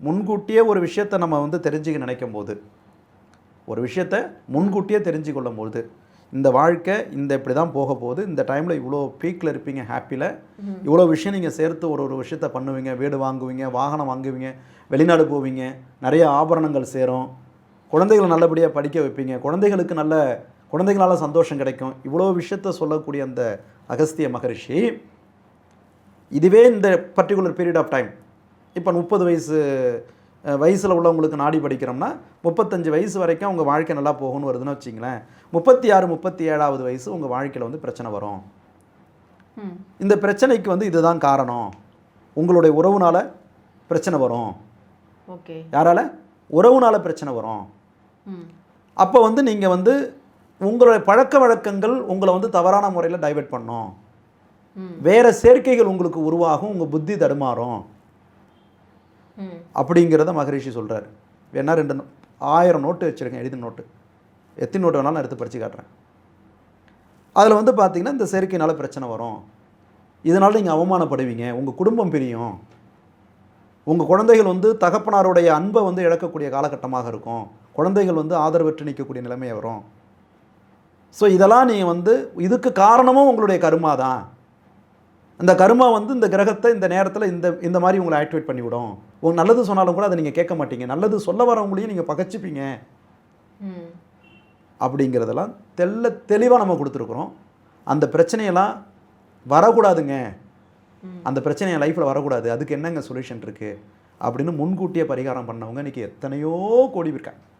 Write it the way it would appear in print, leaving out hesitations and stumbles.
முன்கூட்டியே ஒரு விஷயத்தை நம்ம வந்து தெரிஞ்சுக்க நினைக்கும் போது, ஒரு விஷயத்தை முன்கூட்டியே தெரிஞ்சு கொள்ளும்போது, இந்த வாழ்க்கை இந்த இப்படி தான் போக போகுது, இந்த டைமில் இவ்வளோ பீக்கில் இருப்பீங்க, ஹாப்பியில் இவ்வளோ விஷயம் நீங்கள் சேர்த்து ஒரு ஒரு விஷயத்தை பண்ணுவீங்க, வீடு வாங்குவீங்க, வாகனம் வாங்குவீங்க, வெளிநாடு போவீங்க, நிறைய ஆபரணங்கள் சேரும், குழந்தைகளை நல்லபடியாக படிக்க வைப்பீங்க, குழந்தைகளால் சந்தோஷம் கிடைக்கும், இவ்வளோ விஷயத்த சொல்லக்கூடிய அந்த அகஸ்திய மகரிஷி, இதுவே இந்த பர்டிகுலர் பீரியட் ஆஃப் டைம், இப்போ 30 வயசில் உள்ளவங்களுக்கு நாடி படிக்கிறோம்னா 35 வயசு வரைக்கும் உங்கள் வாழ்க்கை நல்லா போகணும்னு வருதுன்னு வச்சிங்களேன், 36 37வது வயசு உங்கள் வாழ்க்கையில் வந்து பிரச்சனை வரும். இந்த பிரச்சனைக்கு வந்து இதுதான் காரணம், உங்களுடைய உறவுனால பிரச்சனை வரும். ஓகே, யாரால? உறவுனால பிரச்சனை வரும். அப்போ வந்து நீங்கள் வந்து உங்களுடைய பழக்க வழக்கங்கள் உங்களை வந்து தவறான முறையில் டைவர்ட் பண்ணும், வேறு சேர்க்கைகள் உங்களுக்கு உருவாகும், உங்கள் புத்தி தடுமாறும் அப்படிங்கிறத மகரிஷி சொல்கிறார். வேணா 1000 நோட்டு வச்சுருக்கேன், எழுதின நோட்டு, எத்தனை நோட்டு வேணாலும் நான் எடுத்து படித்து காட்டுறேன். அதில் வந்து பார்த்திங்கன்னா இந்த சேர்க்கையினால் பிரச்சனை வரும், இதனால் நீங்கள் அவமானப்படுவீங்க, உங்கள் குடும்பம் பிரியும், உங்கள் குழந்தைகள் வந்து தகப்பனாருடைய அன்பை வந்து இழக்கக்கூடிய காலகட்டமாக இருக்கும், குழந்தைகள் வந்து ஆதரவற்று நிற்கக்கூடிய நிலைமை வரும். ஸோ இதெல்லாம் நீங்கள் வந்து இதுக்கு காரணமும் உங்களுடைய கர்மா தான். அந்த கர்மா வந்து இந்த கிரகத்தை இந்த நேரத்தில் இந்த மாதிரி உங்களை ஆக்டிவேட் பண்ணிவிடும். உங்களுக்கு நல்லது சொன்னாலும் கூட அதை நீங்கள் கேட்க மாட்டீங்க, நல்லது சொல்ல வரவங்களையும் நீங்கள் பகைச்சிப்பீங்க அப்படிங்கிறதெல்லாம் தெளிவாக நம்ம கொடுத்துருக்குறோம். அந்த பிரச்சனையெல்லாம் வரக்கூடாதுங்க, அந்த பிரச்சனை என் லைஃப்பில் வரக்கூடாது, அதுக்கு என்னங்க சொல்யூஷன் இருக்குது அப்படின்னு முன்கூட்டியே பரிகாரம் பண்ணவங்க இன்றைக்கி எத்தனையோ கோடி இருக்காங்க.